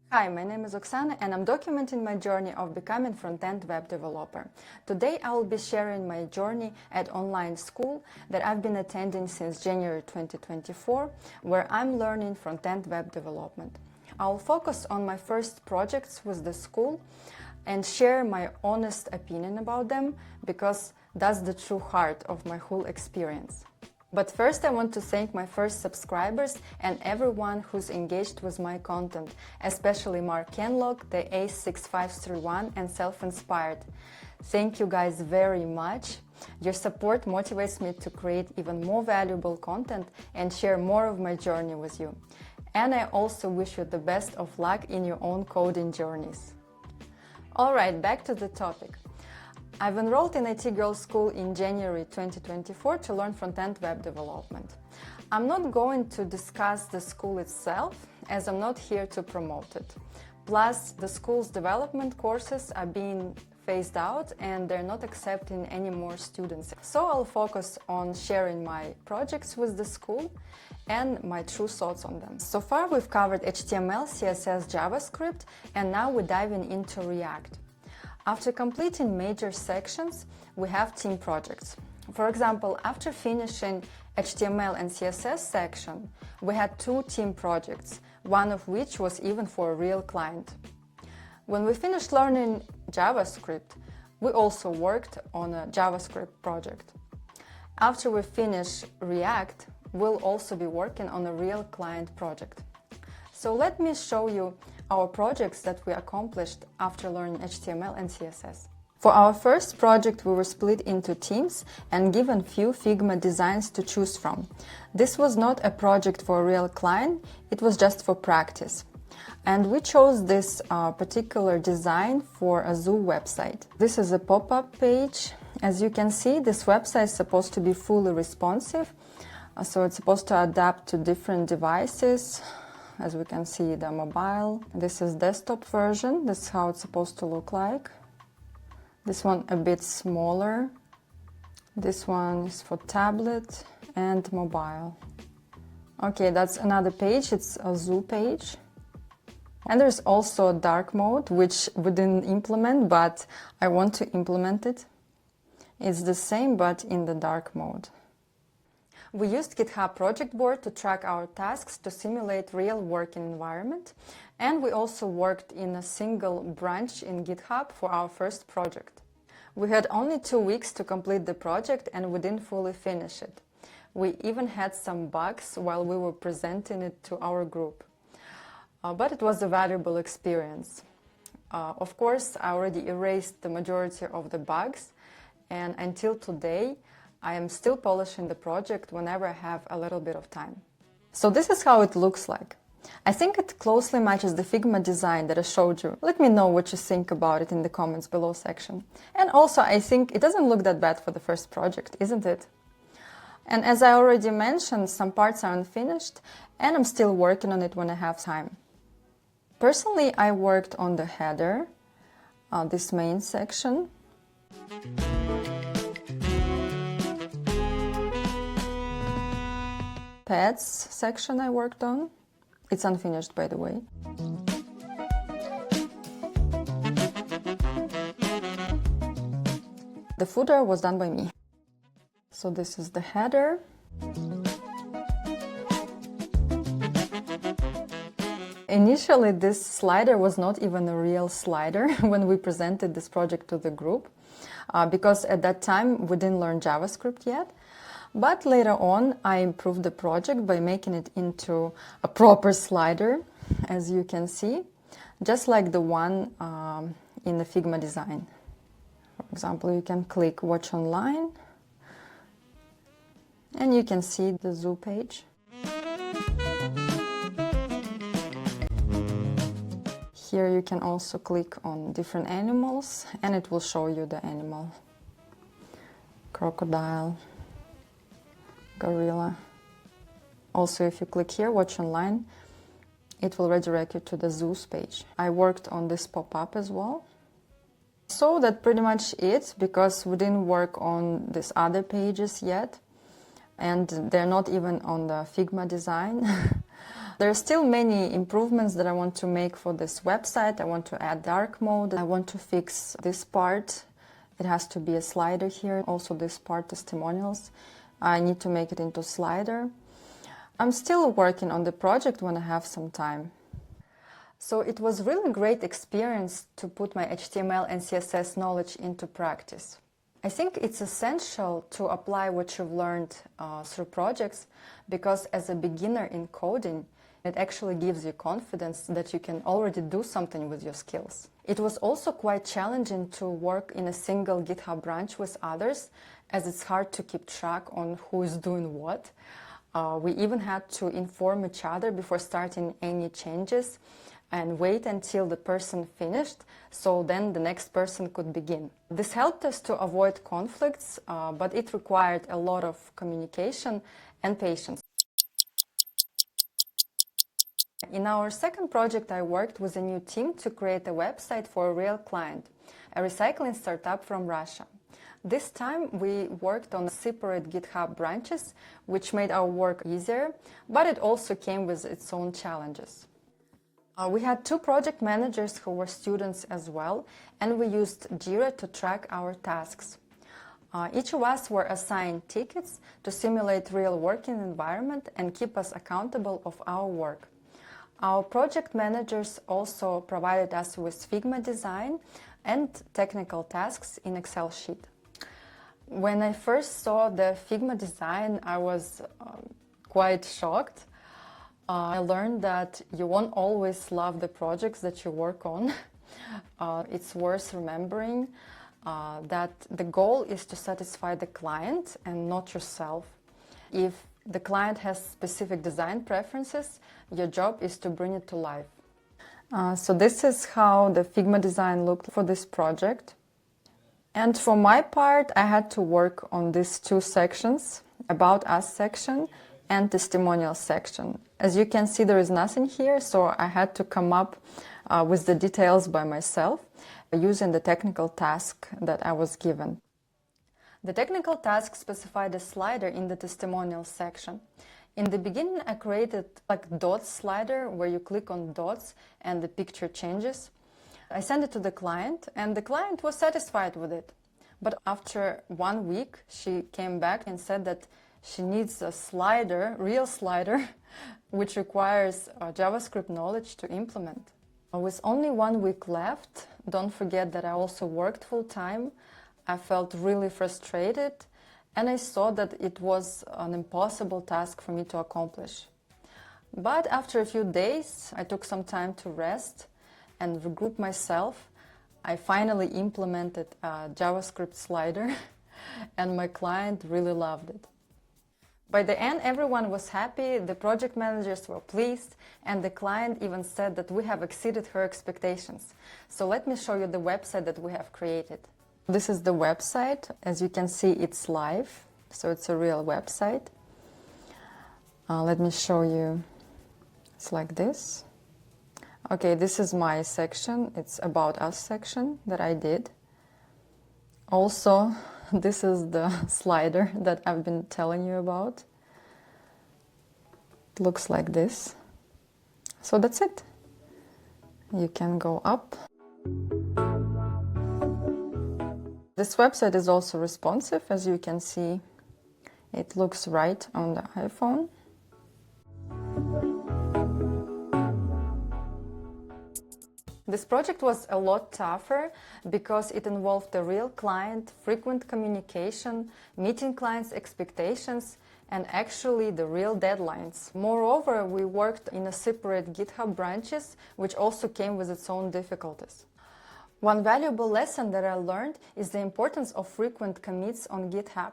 Hi, my name is Oksana and I'm documenting my journey of becoming front-end web developer. Today I will be sharing my journey at online school that I've been attending since January 2024, where I'm learning front-end web development. I will focus on my first projects with the school and share my honest opinion about them because that's the true heart of my whole experience. But first I want to thank my first subscribers and everyone who's engaged with my content, especially Mark Kenlock, the Ace6531 and Self-Inspired. Thank you guys very much. Your support motivates me to create even more valuable content and share more of my journey with you. And I also wish you the best of luck in your own coding journeys. Alright, back to the topic. I've enrolled in ITGirlsSchool in January 2024 to learn front-end web development. I'm not going to discuss the school itself, as I'm not here to promote it. Plus, the school's development courses are being phased out and they're not accepting any more students. So I'll focus on sharing my projects with the school and my true thoughts on them. So far we've covered HTML, CSS, JavaScript, and now we're diving into React. After completing major sections, we have team projects. For example, after finishing HTML and CSS section, we had 2 team projects, one of which was even for a real client. When we finished learning JavaScript, we also worked on a JavaScript project. After we finish React, we'll also be working on a real client project. So let me show you our projects that we accomplished after learning HTML and CSS. For our first project, we were split into teams and given few Figma designs to choose from. This was not a project for a real client, it was just for practice. And we chose this particular design for a zoo website. This is a pop-up page. As you can see, this website is supposed to be fully responsive, so it's supposed to adapt to different devices. As we can see, the mobile. This is desktop version. This is how it's supposed to look like. This one a bit smaller. This one is for tablet and mobile. Okay, that's another page. It's a zoo page. And there's also a dark mode, which we didn't implement, but I want to implement it. It's the same, but in the dark mode. We used GitHub project board to track our tasks to simulate real working environment, and we also worked in a single branch in GitHub for our first project. We had only 2 weeks to complete the project and we didn't fully finish it. We even had some bugs while we were presenting it to our group. But it was a valuable experience. Of course, I already erased the majority of the bugs, and until today, I am still polishing the project whenever I have a little bit of time. So this is how it looks like. I think it closely matches the Figma design that I showed you. Let me know what you think about it in the comments below section. And also, I think it doesn't look that bad for the first project, isn't it? And as I already mentioned, some parts are unfinished, and I'm still working on it when I have time. Personally, I worked on the header, this main section. Pets section I worked on. It's unfinished, by the way. The footer was done by me. So this is the header. Initially, this slider was not even a real slider when we presented this project to the group, because at that time we didn't learn JavaScript yet. But later on, I improved the project by making it into a proper slider, as you can see, just like the one in the Figma design. For example, you can click Watch Online, and you can see the zoo page. Here you can also click on different animals, and it will show you the animal. Crocodile. Gorilla. Also, if you click here, Watch Online, it will redirect you to the zoos page. I worked on this pop-up as well. So that's pretty much it, because we didn't work on these other pages yet, and they're not even on the Figma design. There are still many improvements that I want to make for this website. I want to add dark mode. I want to fix this part. It has to be a slider here. Also this part, testimonials. I need to make it into slider. I'm still working on the project when I have some time. So it was really great experience to put my HTML and CSS knowledge into practice. I think it's essential to apply what you've learned through projects, because as a beginner in coding, it actually gives you confidence that you can already do something with your skills. It was also quite challenging to work in a single GitHub branch with others, as it's hard to keep track on who is doing what. We even had to inform each other before starting any changes and wait until the person finished, so then the next person could begin. This helped us to avoid conflicts, but it required a lot of communication and patience. In our second project, I worked with a new team to create a website for a real client, a recycling startup from Russia. This time we worked on separate GitHub branches, which made our work easier, but it also came with its own challenges. We had 2 project managers who were students as well, and we used Jira to track our tasks. Each of us were assigned tickets to simulate real working environment and keep us accountable of our work. Our project managers also provided us with Figma design and technical tasks in Excel sheet. When I first saw the Figma design, I was quite shocked. I learned that you won't always love the projects that you work on. It's worth remembering that the goal is to satisfy the client and not yourself. If the client has specific design preferences, your job is to bring it to life. So this is how the Figma design looked for this project. And for my part, I had to work on these 2 sections, About Us section and Testimonial section. As you can see, there is nothing here, so I had to come up with the details by myself using the technical task that I was given. The technical task specified a slider in the testimonial section. In the beginning, I created like dots slider where you click on dots and the picture changes. I sent it to the client and the client was satisfied with it. But after 1 week, she came back and said that she needs a slider, real slider, which requires JavaScript knowledge to implement. With only 1 week left, don't forget that I also worked full-time. I felt really frustrated and I saw that it was an impossible task for me to accomplish. But after a few days, I took some time to rest and regroup myself. I finally implemented a JavaScript slider and my client really loved it. By the end, everyone was happy, the project managers were pleased, and the client even said that we have exceeded her expectations. So let me show you the website that we have created. This is the website. As you can see, it's live, so it's a real website. Let me show you. It's like this. Okay, this is my section. It's About Us section that I did. Also, this is the slider that I've been telling you about. It looks like this. So that's it. You can go up. This website is also responsive, as you can see. It looks right on the iPhone. This project was a lot tougher because it involved a real client, frequent communication, meeting clients' expectations, and actually the real deadlines. Moreover, we worked in a separate GitHub branches, which also came with its own difficulties. One valuable lesson that I learned is the importance of frequent commits on GitHub,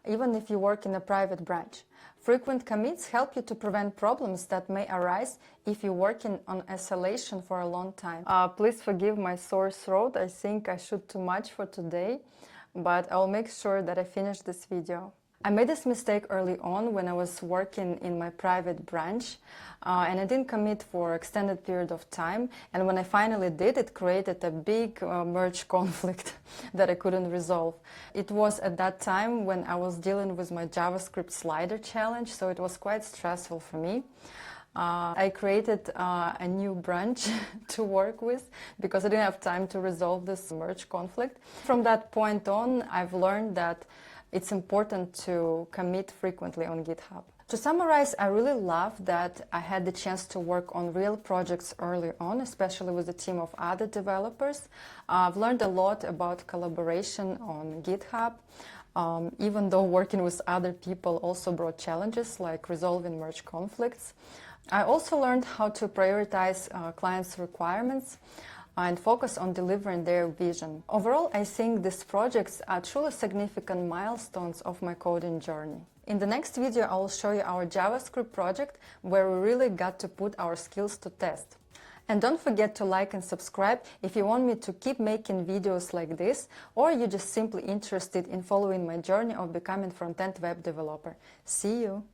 even if you work in a private branch. Frequent commits help you to prevent problems that may arise if you're working on isolation for a long time. Please forgive my sore throat. I think I shoot too much for today, but I'll make sure that I finish this video. I made this mistake early on when I was working in my private branch and I didn't commit for an extended period of time, and when I finally did, it created a big merge conflict that I couldn't resolve. It was at that time when I was dealing with my JavaScript slider challenge, so it was quite stressful for me. I created a new branch to work with because I didn't have time to resolve this merge conflict. From that point on, I've learned that it's important to commit frequently on GitHub. To summarize, I really love that I had the chance to work on real projects early on, especially with a team of other developers. I've learned a lot about collaboration on GitHub, even though working with other people also brought challenges like resolving merge conflicts. I also learned how to prioritize clients' requirements and focus on delivering their vision. Overall, I think these projects are truly significant milestones of my coding journey. In the next video, I will show you our JavaScript project where we really got to put our skills to test. And don't forget to like and subscribe if you want me to keep making videos like this, or you're just simply interested in following my journey of becoming front-end web developer. See you!